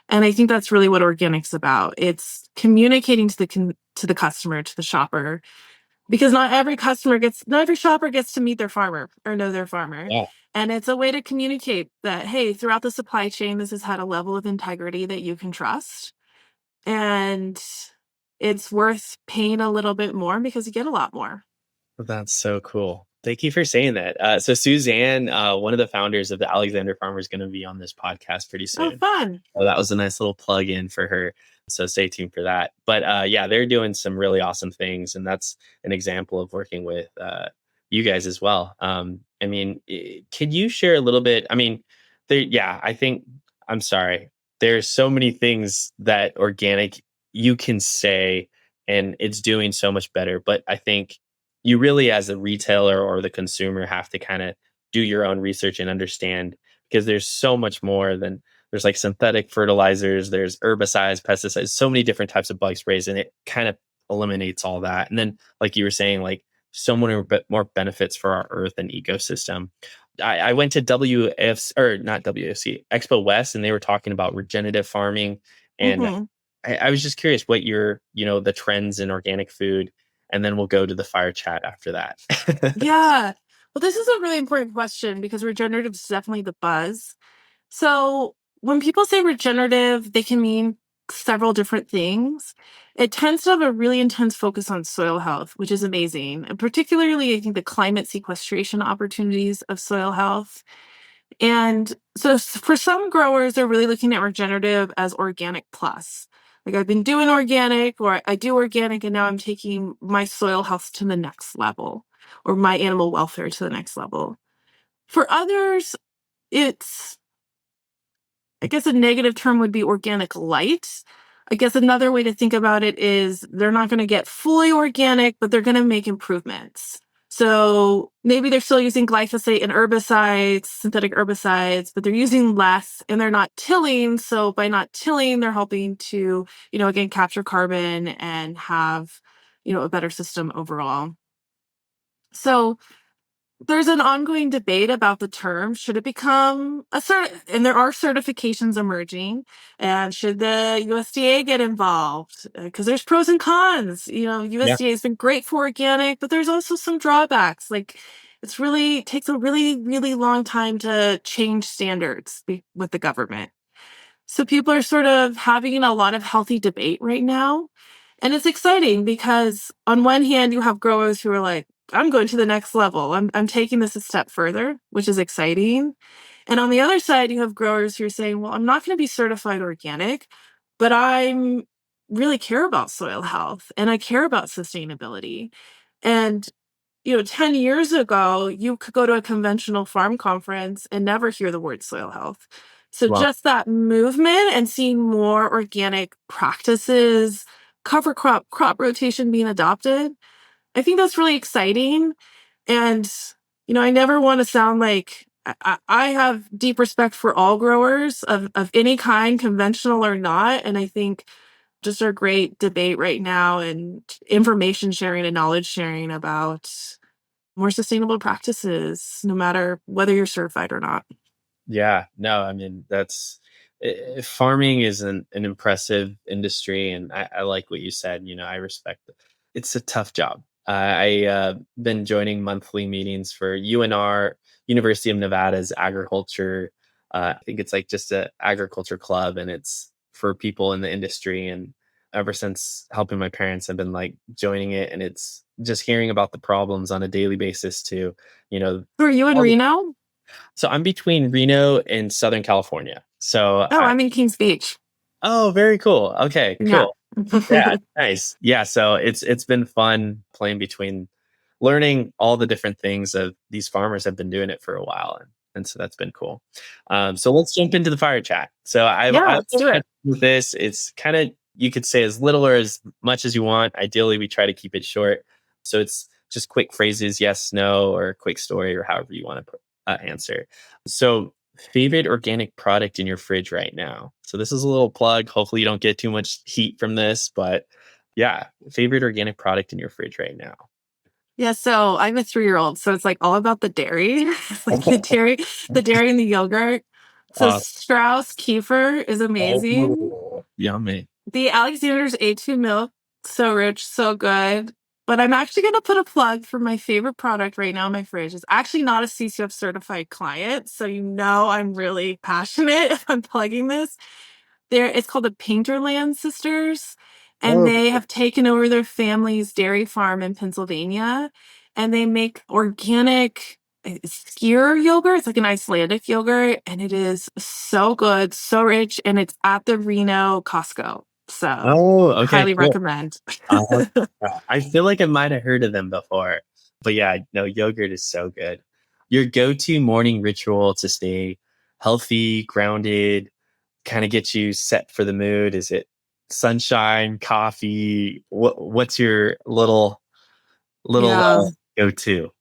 And I think that's really what organic's about. It's communicating to the customer, to the shopper, because not every shopper gets to meet their farmer or know their farmer. Yeah. And it's a way to communicate that, hey, throughout the supply chain, this has had a level of integrity that you can trust. And it's worth paying a little bit more because you get a lot more. That's so cool. Thank you for saying that. So Suzanne, one of the founders of the Alexander Farm, is going to be on this podcast pretty Oh, soon. fun. So that was a nice little plug in for her. So stay tuned for that. But yeah, they're doing some really awesome things. And that's an example of working with you guys as well. Could you share a little bit? I'm sorry. There's so many things that organic you can say, and it's doing so much better. But I think you really, as a retailer or the consumer, have to kind of do your own research and understand, because there's so much more than there's like synthetic fertilizers, there's herbicides, pesticides, so many different types of bug sprays, and it kind of eliminates all that. And then, like you were saying, like so many more benefits for our earth and ecosystem. I went to WFC, or not WFC, Expo West, and they were talking about regenerative farming. And Mhm. I was just curious what the trends in organic food, and then we'll go to the fire chat after that. Yeah. Well, this is a really important question because regenerative is definitely the buzz. So when people say regenerative, they can mean several different things. It tends to have a really intense focus on soil health, which is amazing. And particularly, I think the climate sequestration opportunities of soil health. And so for some growers, they're really looking at regenerative as organic plus. Like I've been doing organic, or I do organic, and now I'm taking my soil health to the next level, or my animal welfare to the next level. For others, it's, I guess a negative term would be organic light. I guess another way to think about it is they're not going to get fully organic, but they're going to make improvements. So maybe they're still using glyphosate and herbicides, synthetic herbicides, but they're using less and they're not tilling. So by not tilling, they're helping to, again, capture carbon and have, a better system overall. So there's an ongoing debate about the term. Should it become and there are certifications emerging, and should the USDA get involved? Because there's pros and cons. USDA has been great for organic, but there's also some drawbacks. Like takes a really, really long time to change standards with the government. So people are sort of having a lot of healthy debate right now. And it's exciting because on one hand, you have growers who are like, I'm going to the next level. I'm taking this a step further, which is exciting. And on the other side, you have growers who are saying, well, I'm not going to be certified organic, but I'm really care about soil health and I care about sustainability. And 10 years ago, you could go to a conventional farm conference and never hear the word soil health. So Wow. just that movement and seeing more organic practices cover crop rotation being adopted. I think that's really exciting. And, I never want to sound like I have deep respect for all growers of any kind, conventional or not. And I think just a great debate right now and information sharing and knowledge sharing about more sustainable practices, no matter whether you're certified or not. Yeah, no, I mean, farming is an impressive industry. And I like what you said. I respect it. It's a tough job. I been joining monthly meetings for UNR, University of Nevada's agriculture. I think it's like just a agriculture club, and it's for people in the industry. And ever since helping my parents, I've been like joining it, and it's just hearing about the problems on a daily basis too. You know, Who are you in all the Reno? so I'm between Reno and Southern California. Oh, I'm in Kings Beach. Oh, very cool. Okay, Yeah. cool. Yeah, nice. Yeah, so it's been fun playing between learning all the different things of these farmers have been doing it for a while, and so that's been cool. So let's jump into the fire chat. So Yeah, I've let's do it. with this. It's kind of, you could say as little or as much as you want. Ideally, we try to keep it short. So it's just quick phrases, yes, no, or a quick story, or however you want to answer. So favorite organic product in your fridge right now? So this is a little plug. Hopefully you don't get too much heat from this, but yeah, favorite organic product in your fridge right now. Yeah, so I'm a 3-year-old, so it's like all about the dairy. It's like the dairy and the yogurt. So Uh, Strauss Kefir is amazing. oh, yummy. The Alexander's A2 milk, so rich, so good. But I'm actually going to put a plug for my favorite product right now in my fridge. It's actually not a CCOF certified client, so I'm really passionate if I'm plugging this. It's called the Painterland Sisters, and Oh, they have taken over their family's dairy farm in Pennsylvania, and they make organic skyr yogurt. It's like an Icelandic yogurt, and it is so good, so rich, and it's at the Reno Costco. So oh, okay, highly cool. recommend. I feel like I might have heard of them before, but yeah, no, yogurt is so good. Your go-to morning ritual to stay healthy, grounded, kind of get you set for the mood? Is it sunshine, coffee? What's your little Yeah. go-to?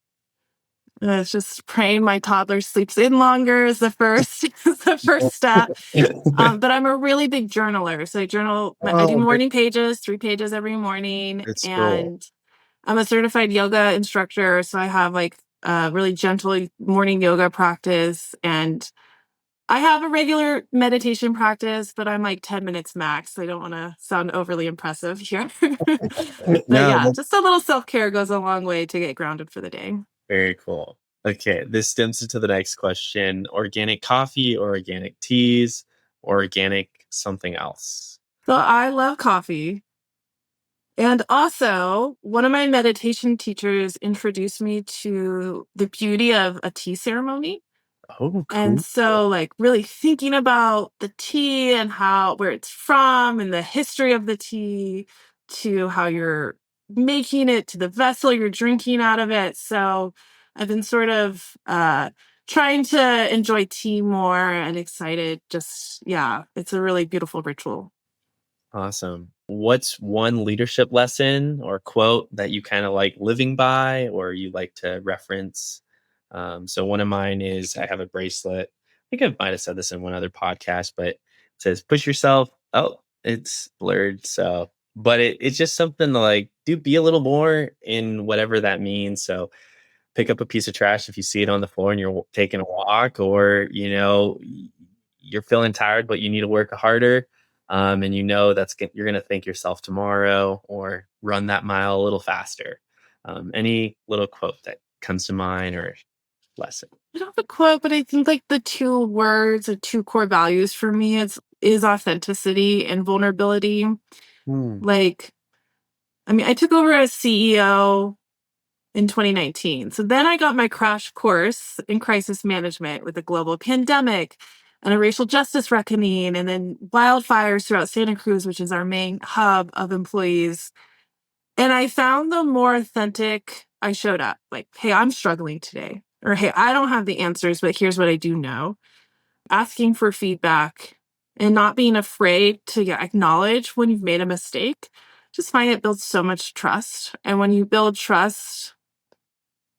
It's just praying my toddler sleeps in longer is the first is the first step. But I'm a really big journaler. So I do Oh, morning pages, 3 pages every morning. it's cool. And I'm a certified yoga instructor. So I have like a really gentle morning yoga practice. And I have a regular meditation practice, but I'm like 10 minutes max. So I don't want to sound overly impressive here. But No, yeah, that's just a little self-care goes a long way to get grounded for the day. very cool. Okay, this stems into the next question: organic coffee or organic teas or organic something else? So I love coffee. And also, one of my meditation teachers introduced me to the beauty of a tea ceremony. Oh, And cool. so, like, really thinking about the tea and where it's from and the history of the tea to how you're making it to the vessel you're drinking out of it. So, I've been sort of trying to enjoy tea more and excited. Yeah, it's a really beautiful ritual. Awesome. What's one leadership lesson or quote that you kind of like living by or you like to reference? So one of mine is, I have a bracelet. I think I might have said this in one other podcast, but it says, push yourself. Oh, it's blurred. So, but it's just something to like be a little more in whatever that means. So pick up a piece of trash if you see it on the floor and you're taking a walk, or you're feeling tired but you need to work harder, and you're going to thank yourself tomorrow, or run that mile a little faster. Any little quote that comes to mind or lesson? I don't have a quote, but I think like the 2 words or 2 core values for me is authenticity and vulnerability. Hmm. Like, I mean, I took over as CEO in 2019. So then I got my crash course in crisis management with a global pandemic and a racial justice reckoning, and then wildfires throughout Santa Cruz, which is our main hub of employees. And I found the more authentic I showed up, like, hey, I'm struggling today. Or, hey, I don't have the answers, but here's what I do know. Asking for feedback and not being afraid to acknowledge when you've made a mistake. just find it builds so much trust. And when you build trust,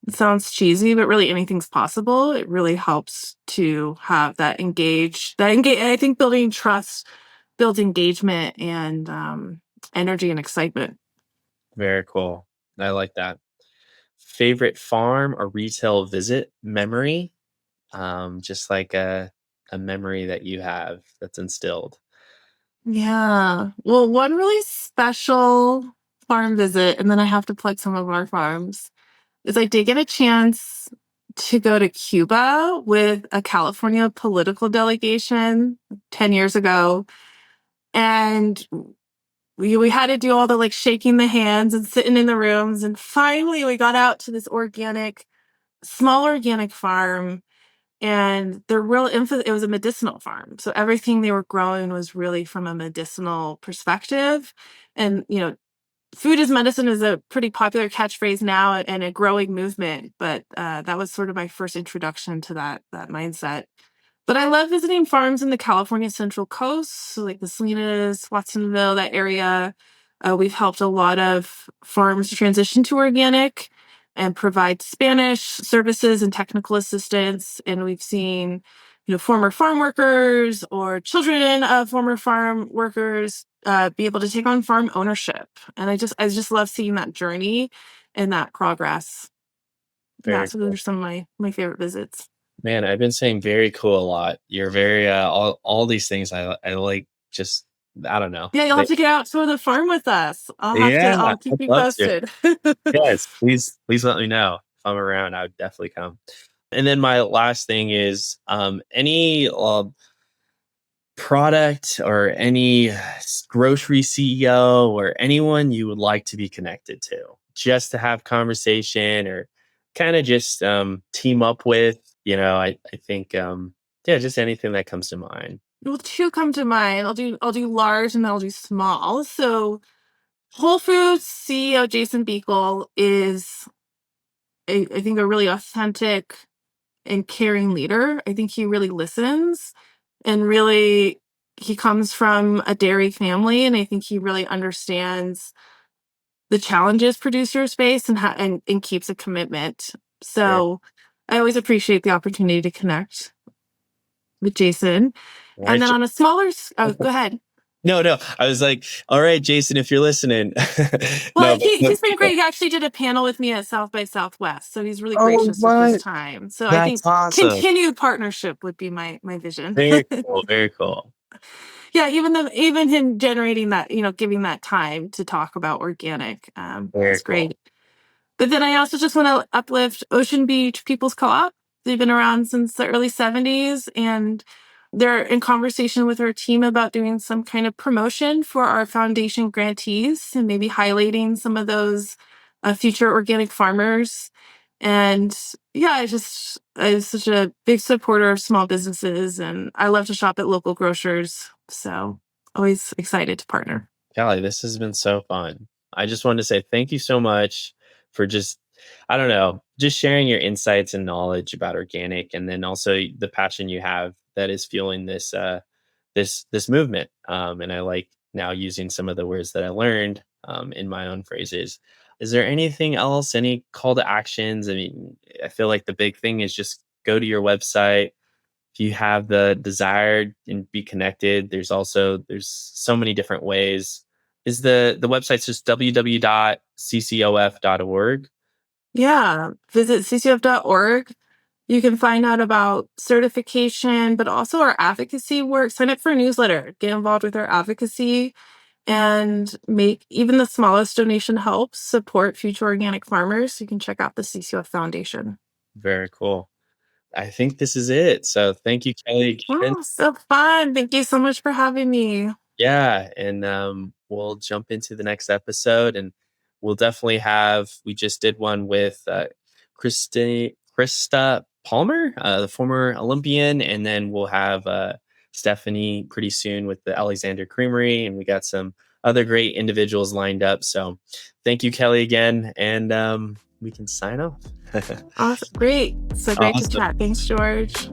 it sounds cheesy, but really anything's possible. It really helps to have that engage. I think building trust builds engagement and energy and excitement. Very cool. I like that. Favorite farm or retail visit memory? Just like a memory that you have that's instilled. Yeah. Well, one really special farm visit, and then I have to plug some of our farms, is I did get a chance to go to Cuba with a California political delegation 10 years ago. And we had to do all the like shaking the hands and sitting in the rooms. And finally we got out to this small organic farm. And the real emphasis, it was a medicinal farm. So everything they were growing was really from a medicinal perspective. And, food is medicine is a pretty popular catchphrase now and a growing movement. But that was sort of my first introduction to that mindset. But I love visiting farms in the California Central Coast, so like the Salinas, Watsonville, that area. We've helped a lot of farms transition to organic and provide Spanish services and technical assistance. And we've seen, former farm workers or children of former farm workers be able to take on farm ownership. And I just love seeing that journey and that progress. Yeah, Very so those cool. are some of my favorite visits. Man, I've been saying very cool a lot. You're very all these things I like just I don't know. Yeah, you'll have to get out to the farm with us. Yeah, I'll I'd keep you love to. posted. Yes, please let me know. If I'm around, I would definitely come. And then my last thing is any product or any grocery CEO or anyone you would like to be connected to just to have conversation or kind of just team up with, I think, yeah, just anything that comes to mind. Well, two come to mind. I'll do large and then I'll do small. So Whole Foods CEO Jason Beekle is I think a really authentic and caring leader. I think he really listens and really he comes from a dairy family and I think he really understands the challenges producers face and keeps a commitment. Very, So I always appreciate the opportunity to connect with Jason. all And right, then on a oh, go ahead. no, I was like, all right, Jason, if you're listening, Well, no, he's been great. He actually did a panel with me at South by Southwest, so he's really oh, gracious with his what? time. So I That's think awesome. continued partnership would be my vision. Very cool. Very cool. Yeah, even him generating that, giving that time to talk about organic, Very is cool. great. But then I also just want to uplift Ocean Beach People's Co-op. They've been around since the early 70s, and they're in conversation with our team about doing some kind of promotion for our foundation grantees and maybe highlighting some of those future organic farmers. And yeah, I'm such a big supporter of small businesses, and I love to shop at local grocers. So always excited to partner. Kelly, this has been so fun. I just wanted to say thank you so much for just, I don't know, just sharing your insights and knowledge about organic, and then also the passion you have that is fueling this movement. And I like now using some of the words that I learned in my own phrases. Is there anything else? Any call to actions? I mean, I feel like the big thing is just go to your website if you have the desire and be connected. There's so many different ways. Is the website's just www.ccof.org? Yeah, visit ccf.org. You can find out about certification, but also our advocacy work. Sign up for a newsletter, get involved with our advocacy, and make even the smallest donation helps support future organic farmers. You can check out the CCOF Foundation. Very cool. I think this is it. So thank you, Kelly, again. Wow, so fun. Thank you so much for having me. Yeah, and we'll jump into the next episode, and we'll definitely have. We just did one with Krista Palmer, the former Olympian, and then we'll have Stephanie pretty soon with the Alexander Creamery, and we got some other great individuals lined up. So, thank you, Kelly, again, and we can sign off. Awesome. Great. So great to Awesome. chat. Thanks, George.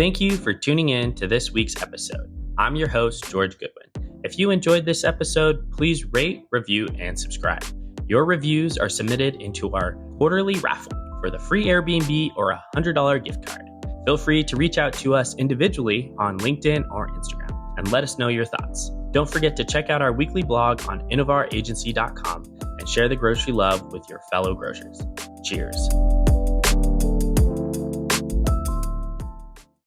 Thank you for tuning in to this week's episode. I'm your host, George Goodwin. If you enjoyed this episode, please rate, review, and subscribe. Your reviews are submitted into our quarterly raffle for the free Airbnb or $100 gift card. Feel free to reach out to us individually on LinkedIn or Instagram and let us know your thoughts. Don't forget to check out our weekly blog on innovaragency.com and share the grocery love with your fellow grocers. Cheers.